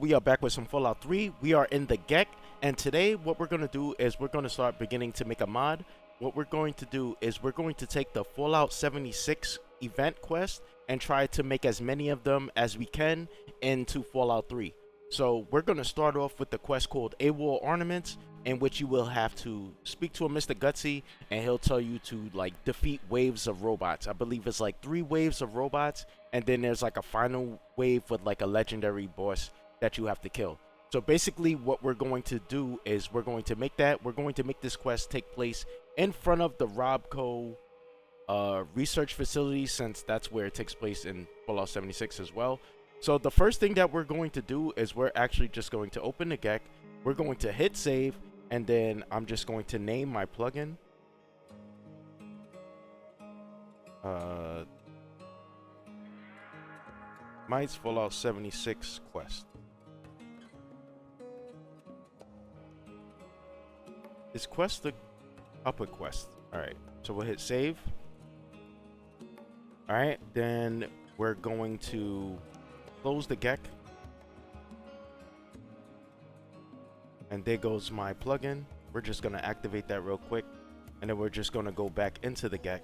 we are back with some Fallout 3. We are in the GECK, and today what we're going to do is we're going to start beginning to make a mod. What we're going to do is we're going to take the Fallout 76 event quest and try to make as many of them as we can into Fallout 3. So we're going to start off with the quest called AWOL Armaments, in which you will have to speak to a Mr. Gutsy, and he'll tell you to like defeat waves of robots. I believe it's like 3 waves of robots, and then there's like a final wave with like a legendary boss that you have to kill. So basically what we're going to do is we're going to make this quest take place in front of the robco research facility, since that's where it takes place in Fallout 76 as well. So the first thing that we're going to do is we're actually just going to open the GECK. We're going to hit save, and then I'm just going to name my plugin. Mine's Fallout 76 quest. Is quest the upper quest? Alright, so we'll hit save. Alright, then we're going to close the GECK. And there goes my plugin. We're just going to activate that real quick. And then we're just going to go back into the GECK.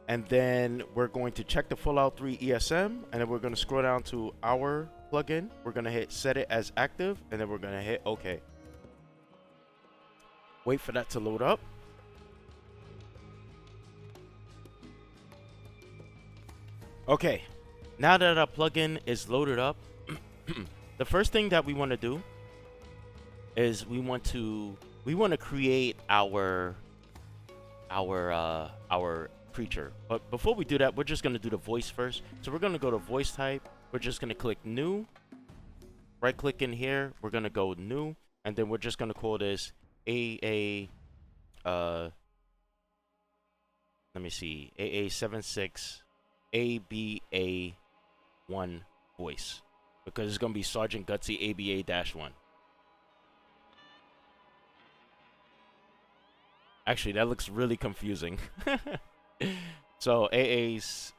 And then we're going to check the Fallout 3 ESM. And then we're going to scroll down to our plugin. We're going to hit set it as active. And then we're going to hit OK. Wait for that to load up. Okay, now that our plugin is loaded up, the first thing that we want to do is we want to create our creature. But before we do that, we're just going to do the voice first. So we're going to go to voice type. We're just going to click new. Right click in here. We're going to go new, and then we're just going to call this let me see, AA76 ABA1 voice, because it's going to be Sergeant Gutsy ABA-1. Actually, that looks really confusing. So AA76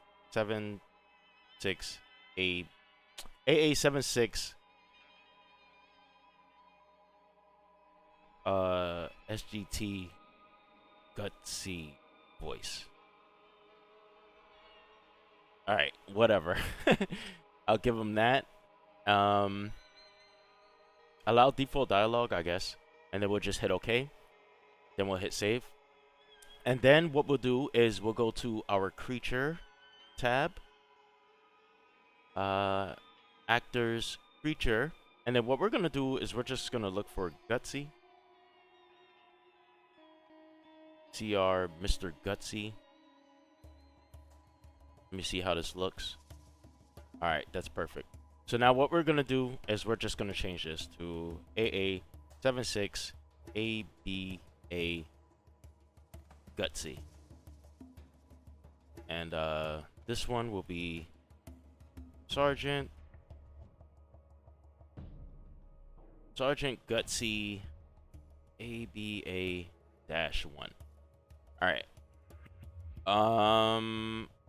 SGT Gutsy voice. Alright, whatever. I'll give him that. Allow default dialogue, I guess. And then we'll just hit OK. Then we'll hit save. And then what we'll do is we'll go to our creature tab. Actors, creature. And then what we're going to do is we're just going to look for Gutsy. CR Mr. Gutsy. Let me see how this looks. Alright, that's perfect. So now what we're going to do is we're just going to change this to AA76 ABA Gutsy. And this one will be Sergeant Gutsy ABA-1. Alright.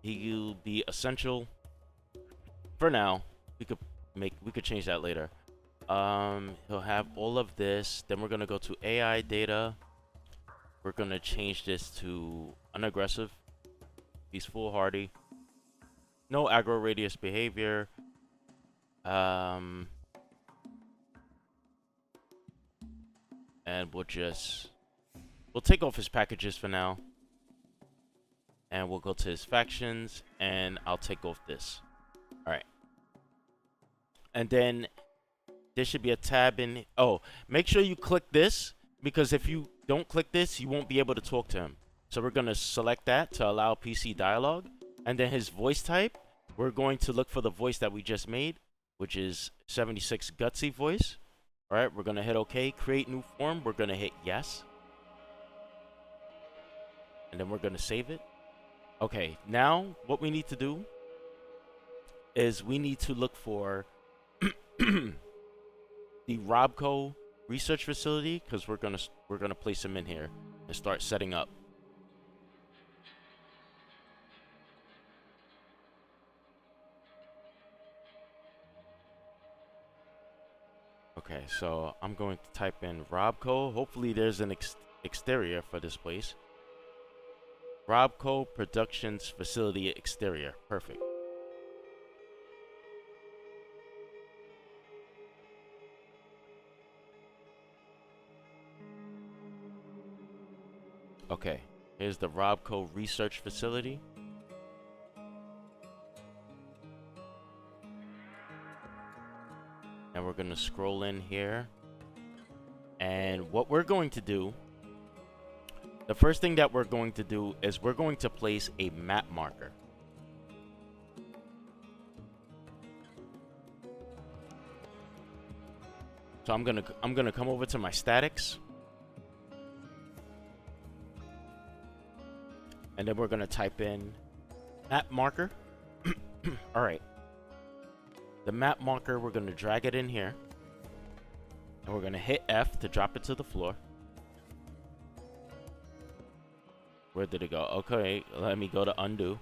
He'll be essential for now. We could change that later. He'll have all of this. Then we're gonna go to AI data. We're gonna change this to unaggressive, he's foolhardy, no aggro radius behavior. And we'll take off his packages for now. And we'll go to his factions, and I'll take off this. Alright. And then there should be a tab in. Oh, make sure you click this, because if you don't click this, you won't be able to talk to him. So we're going to select that to allow PC dialogue. And then his voice type, we're going to look for the voice that we just made, which is 76 Gutsy voice. Alright, we're going to hit OK. Create new form. We're going to hit yes. And then we're going to save it. Okay, now what we need to do is we need to look for the robco research facility, because we're gonna place him in here and start setting up. Okay, so I'm going to type in robco. Hopefully there's an exterior for this place. Robco Productions Facility Exterior. Perfect. Okay, here's the Robco Research Facility. And we're going to scroll in here. And what we're going to do, the first thing that we're going to do is we're going to place a map marker. So I'm gonna come over to my statics. And then we're gonna type in map marker. Alright. The map marker, we're gonna drag it in here. And we're gonna hit F to drop it to the floor. Where did it go? Okay, let me go to undo.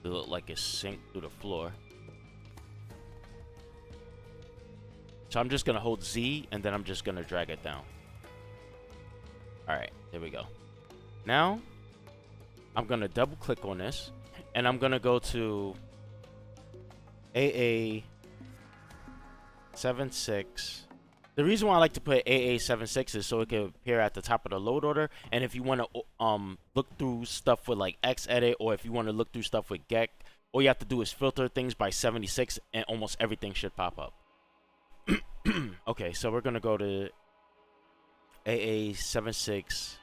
It look like it's synced through the floor. So I'm just gonna hold Z and then I'm just gonna drag it down. Alright, there we go. Now, I'm gonna double click on this and I'm gonna go to AA76. The reason why I like to put AA76 is so it can appear at the top of the load order. And if you want to look through stuff with like Xedit, or if you want to look through stuff with GECK, all you have to do is filter things by 76 and almost everything should pop up. Okay, so we're gonna go to AA76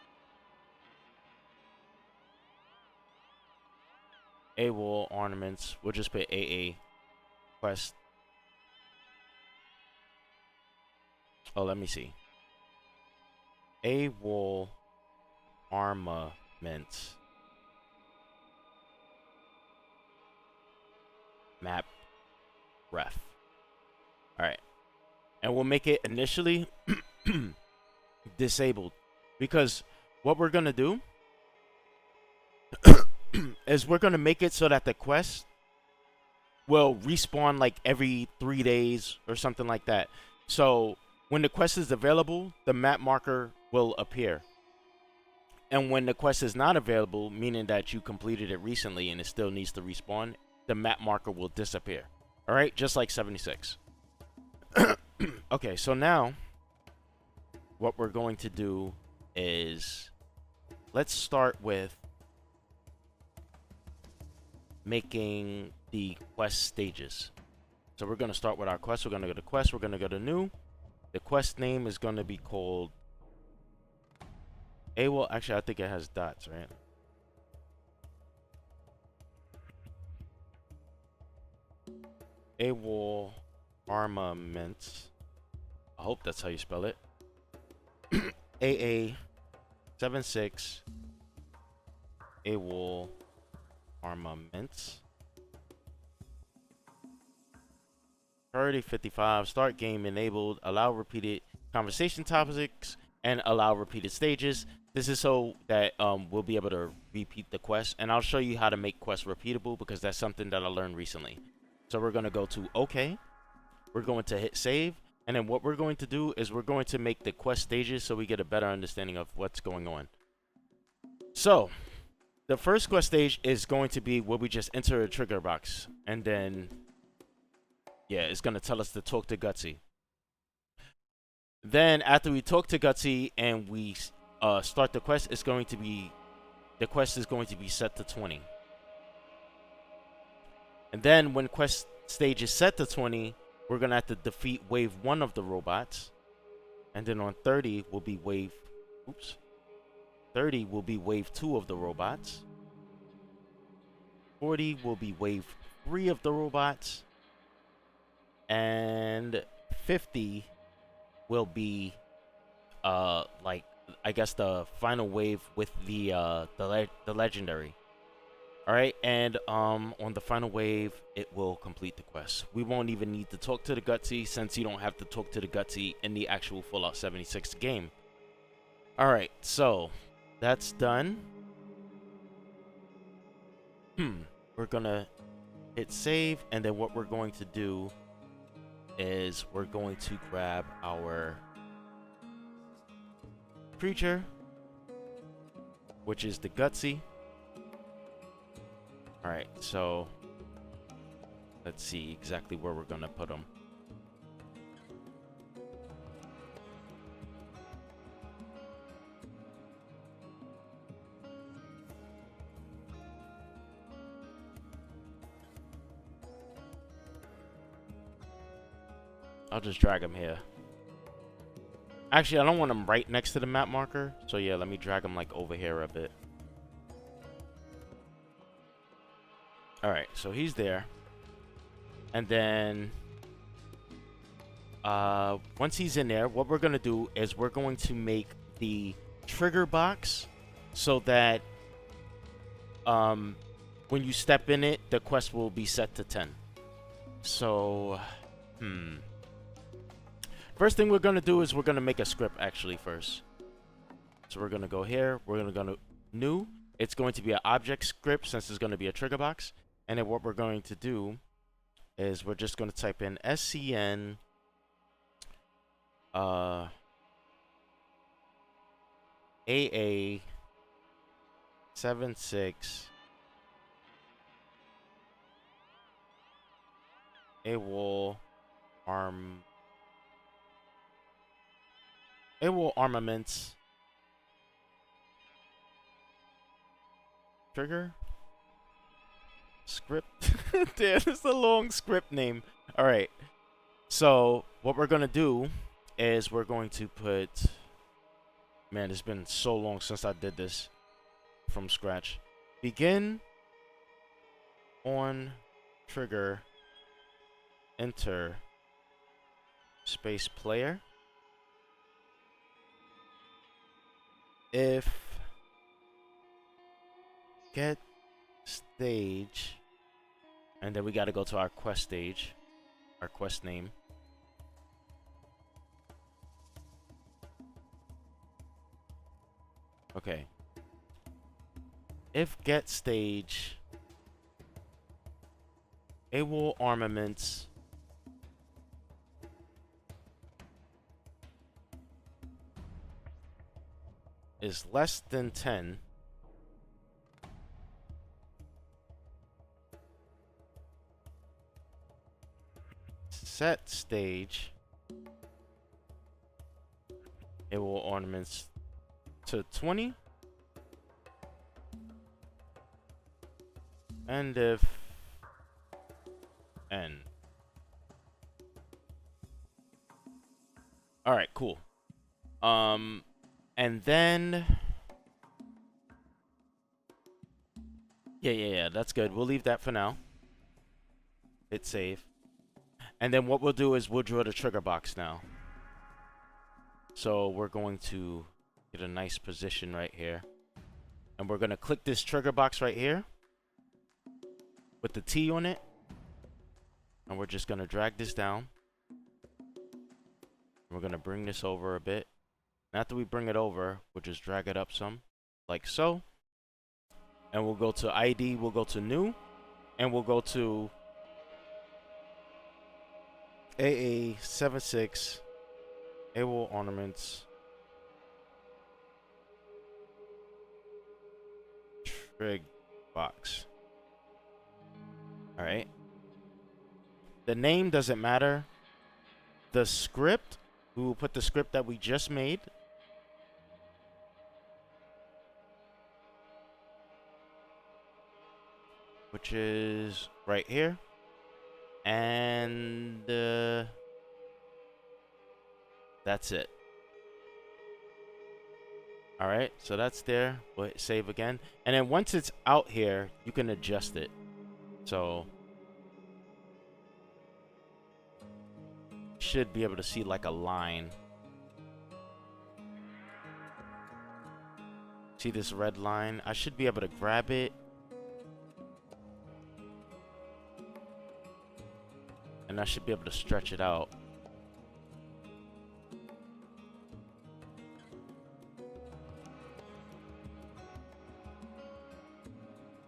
AWOL Armaments. We'll just put AA Quest. Oh, let me see. AWOL Armaments map ref. Alright. And we'll make it initially disabled. Because what we're going to do is we're going to make it so that the quest will respawn like every 3 days or something like that. So when the quest is available, the map marker will appear. And when the quest is not available, meaning that you completed it recently and it still needs to respawn, the map marker will disappear. Alright, just like 76. Okay, so now what we're going to do is let's start with making the quest stages. So we're going to start with our quest. We're going to go to quest. We're going to go to new. The quest name is going to be called AWOL. Actually, I think it has dots, right? AWOL Armaments. I hope that's how you spell it. AA76 AWOL Armaments. Priority 55. Start game enabled. Allow repeated conversation topics and allow repeated stages. This is so that we'll be able to repeat the quest, and I'll show you how to make quests repeatable because that's something that I learned recently. So we're going to go to OK. We're going to hit save, and then what we're going to do is we're going to make the quest stages so we get a better understanding of what's going on. So the first quest stage is going to be where we just enter a trigger box, and then yeah, it's going to tell us to talk to Gutsy. Then after we talk to Gutsy and we start the quest, the quest is going to be set to 20. And then when quest stage is set to 20, we're going to have to defeat wave 1 of the robots. And then on 30 will be wave 30 will be wave 2 of the robots. 40 will be wave 3 of the robots. And 50 will be like I guess the final wave with the legendary. All right, and on the final wave, it will complete the quest. We won't even need to talk to the Gutsy since you don't have to talk to the Gutsy in the actual Fallout 76 game. All right, so that's done. We're gonna hit save, and then what we're going to do is we're going to grab our creature, which is the Gutsy. Alright, so let's see exactly where we're gonna put him. I'll just drag him here. Actually, I don't want him right next to the map marker. So yeah, let me drag him like over here a bit. Alright, so he's there. And then once he's in there, what we're going to do is we're going to make the trigger box so that when you step in it, the quest will be set to 10. So, first thing we're going to do is we're going to make a script actually first. So we're going to go here. We're going to go to new. It's going to be an object script since it's going to be a trigger box. And then what we're going to do is we're just going to type in scn AA76 AWOL Armaments trigger script. Damn, it's a long script name. All right, so what we're gonna do is we're going to put, man, it's been so long since I did this from scratch. Begin on trigger, enter space player. If get stage, and then we got to go to our quest stage, our quest name. Okay. If get stage AWOL Armaments is less than 10, set stage AWOL Ornaments to 20, and if n. All right, cool. And then yeah, that's good. We'll leave that for now. Hit save. And then what we'll do is we'll draw the trigger box now. So we're going to get a nice position right here. And we're going to click this trigger box right here with the T on it. And we're just going to drag this down. We're going to bring this over a bit. And after we bring it over, we'll just drag it up some, like so. And we'll go to ID, we'll go to new, and we'll go to AA76 AWOL Ornaments trig box. Alright. The name doesn't matter. The script, we will put the script that we just made. Which is right here. And that's it. Alright, so that's there. We'll hit save again. And then once it's out here, you can adjust it. So should be able to see like a line. See this red line? I should be able to grab it. And I should be able to stretch it out.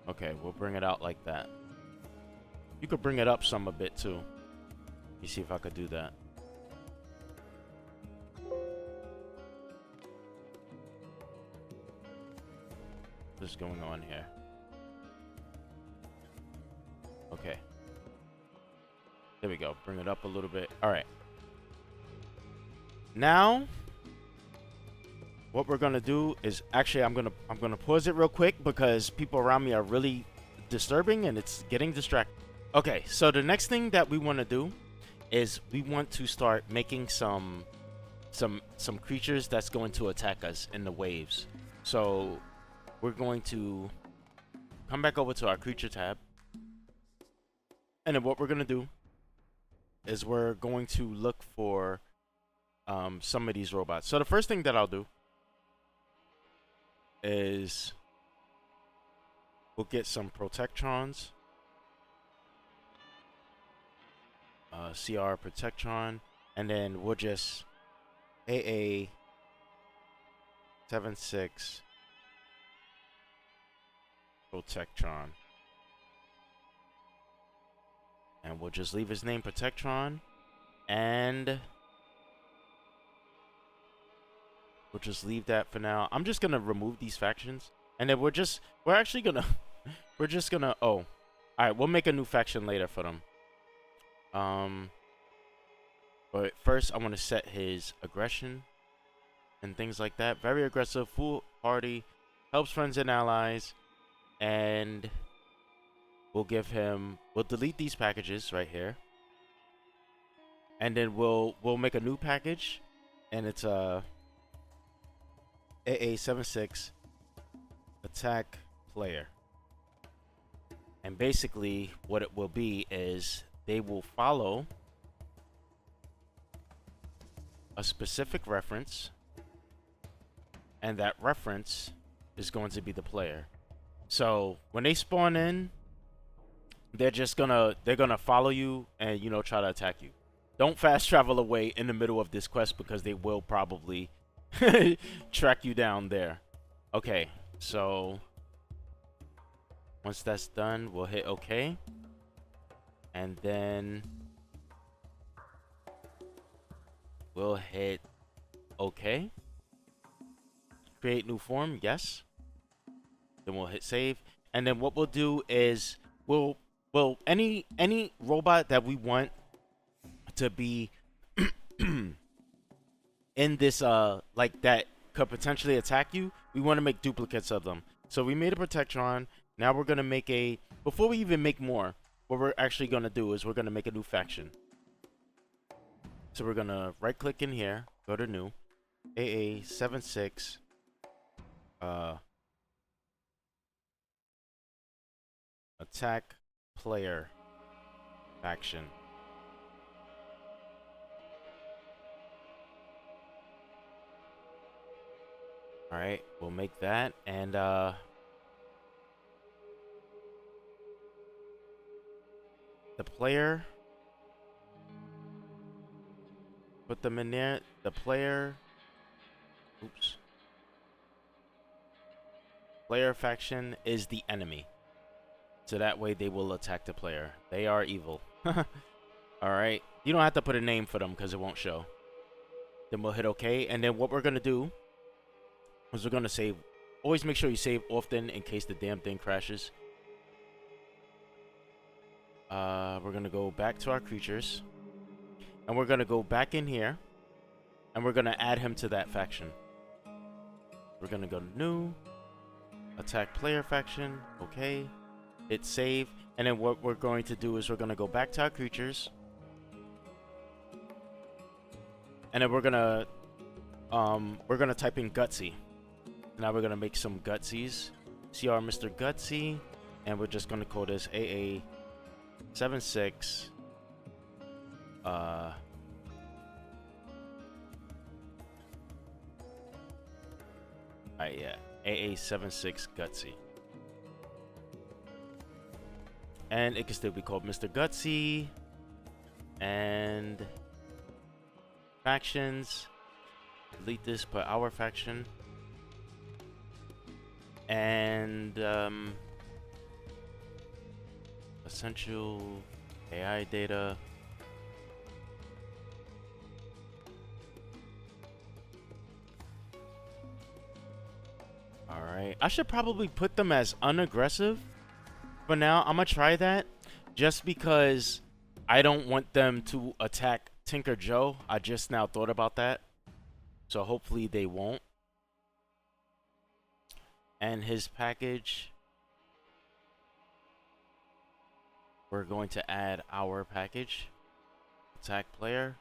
Okay, we'll bring it out like that. You could bring it up some a bit too. me see if I could do that. What's going on here? Okay. There we go. Bring it up a little bit. All right. Now, what we're gonna do is actually I'm gonna pause it real quick because people around me are really disturbing and it's getting distracting. Okay, so the next thing that we want to do is we want to start making some creatures that's going to attack us in the waves. So we're going to come back over to our creature tab, and then what we're gonna do is we're going to look for some of these robots. So the first thing that I'll do is we'll get some Protectrons, CR Protectron, and then we'll just AA76 Protectron. And we'll just leave his name Protectron, and we'll just leave that for now. I'm just gonna remove these factions, and then we're just gonna oh, alright, we'll make a new faction later for them. But first I want to set his aggression and things like that. Very aggressive, foolhardy, helps friends and allies, and we'll delete these packages right here, and then we'll make a new package, and it's AA76 attack player. And basically what it will be is they will follow a specific reference, and that reference is going to be the player. So when they spawn in, they're gonna follow you and, you know, try to attack you. Don't fast travel away in the middle of this quest because they will probably track you down there. Okay, so once that's done, we'll hit OK, and then we'll hit OK. Create new form, yes. Then we'll hit save, and then what we'll do is we'll any robot that we want to be in this like that could potentially attack you, we want to make duplicates of them. So we made a Protectron. Now we're gonna make before we even make more, what we're actually gonna do is we're gonna make a new faction. So we're gonna right click in here, go to new, AA76 attack player faction. All right, we'll make that, and the player, put them in there. The player, oops, player faction is the enemy, so that way they will attack the player. They are evil. All right, you don't have to put a name for them because it won't show. Then we'll hit OK, and then what we're gonna do is we're gonna save. Always make sure you save often in case the damn thing crashes. We're gonna go back to our creatures, and we're gonna go back in here, and we're gonna add him to that faction. We're gonna go to new, attack player faction, okay, hit save, and then what we're going to do is we're gonna go back to our creatures, and then we're gonna type in Gutsy. Now we're gonna make some Gutsies. CR Mr. Gutsy, and we're just gonna call this AA76 yeah, AA76 Gutsy. And it can still be called Mr. Gutsy. And factions, delete this, put our faction. And essential AI data, All right. I should probably put them as unaggressive for now. I'm gonna try that just because I don't want them to attack Tinker Joe. I just now thought about that. So hopefully they won't. And his package, we're going to add our package. Attack player.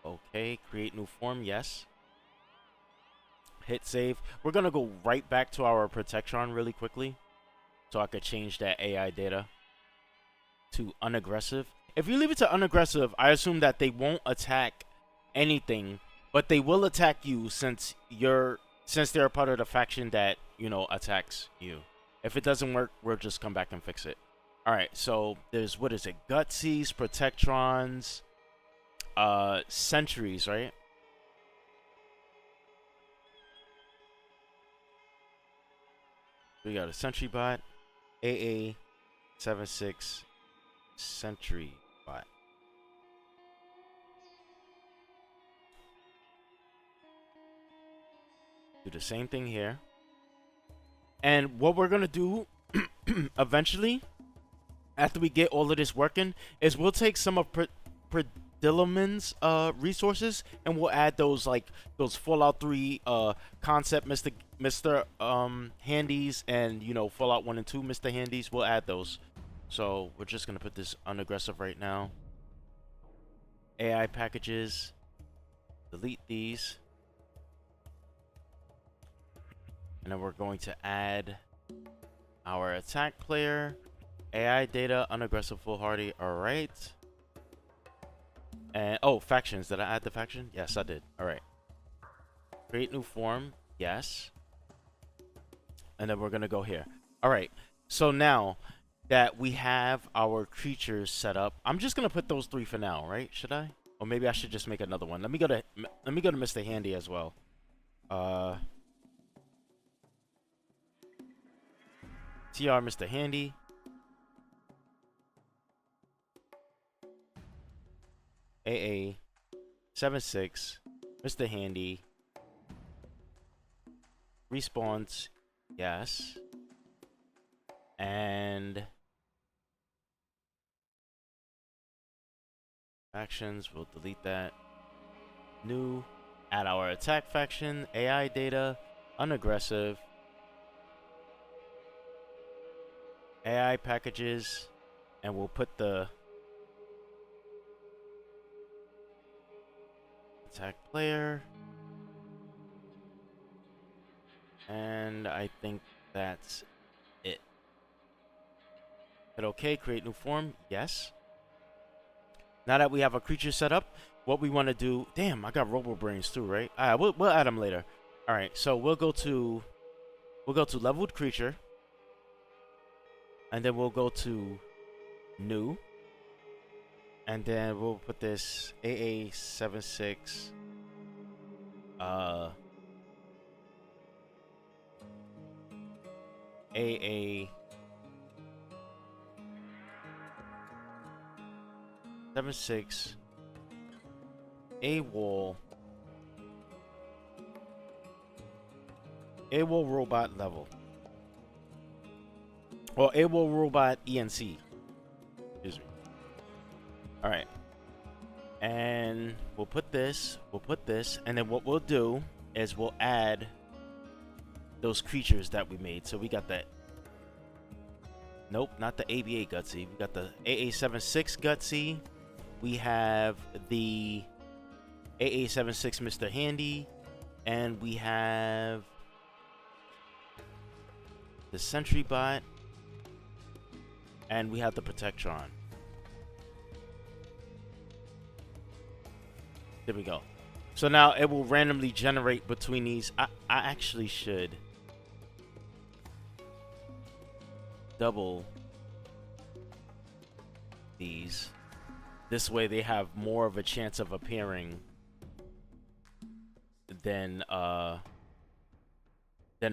Okay. Create new form. Yes. Hit save. We're going to go right back to our Protectron really quickly, so I could change that AI data to unaggressive. If you leave it to unaggressive, I assume that they won't attack anything, but they will attack you since they're a part of the faction that, you know, attacks you. If it doesn't work, we'll just come back and fix it. All right, so there's, what is it? Gutsies, Protectrons, Sentries, right? We got a Sentry bot, AA76 Sentry bot. Do the same thing here. And what we're gonna do eventually, after we get all of this working, is we'll take some of Predilliman's resources and we'll add those, like those Fallout 3 concept Mr. Handies, and you know, Fallout 1 and 2 Mr. Handies. We'll add those. So we're just gonna put this unaggressive right now. AI packages. Delete these. And then we're going to add our attack player. AI data, unaggressive, foolhardy. Alright. And oh, factions. Did I add the faction? Yes, I did. Alright. Create new form. Yes. And then we're gonna go here. Alright. So now that we have our creatures set up, I'm just gonna put those 3 for now, right? Should I? Or maybe I should just make another one. Let me go to Mr. Handy as well. TR Mr. Handy. AA76 Mr. Handy. Respawns. Yes. And factions, we'll delete that. New. Add our attack faction. AI data. Unaggressive. AI packages, and we'll put the attack player, and I think that's it. Hit OK, create new form. Yes. Now that we have a creature set up, what we want to do, damn, I got robo brains too, right? All right, we'll add them later. All right, so we'll go to leveled creature. And then we'll go to new. And then we'll put this AA76 AA76 AWOL robot level. Well, AWOL robot ENC. Excuse me. Alright. And we'll put this, and then what we'll do is we'll add those creatures that we made. So we got that. Nope, not the ABA Gutsy. We got the AA76 Gutsy. We have the AA76 Mr. Handy. And we have the Sentry Bot. And we have the Protectron. There we go. So now it will randomly generate between these. I actually should double these. This way they have more of a chance of appearing than the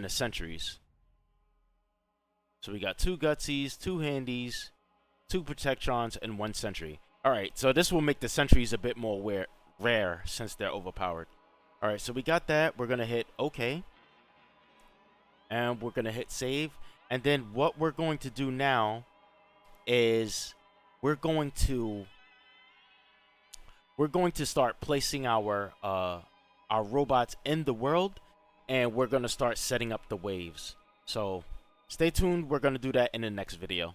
sentries. So we got 2 Gutsies, 2 Handies, 2 Protectrons, and 1 Sentry. Alright, so this will make the Sentries a bit more rare since they're overpowered. Alright, so we got that. We're going to hit OK. and we're gonna hit save. And then what we're going to do now is we're going to start placing our robots in the world, and we're gonna start setting up the waves. So stay tuned. We're gonna do that in the next video.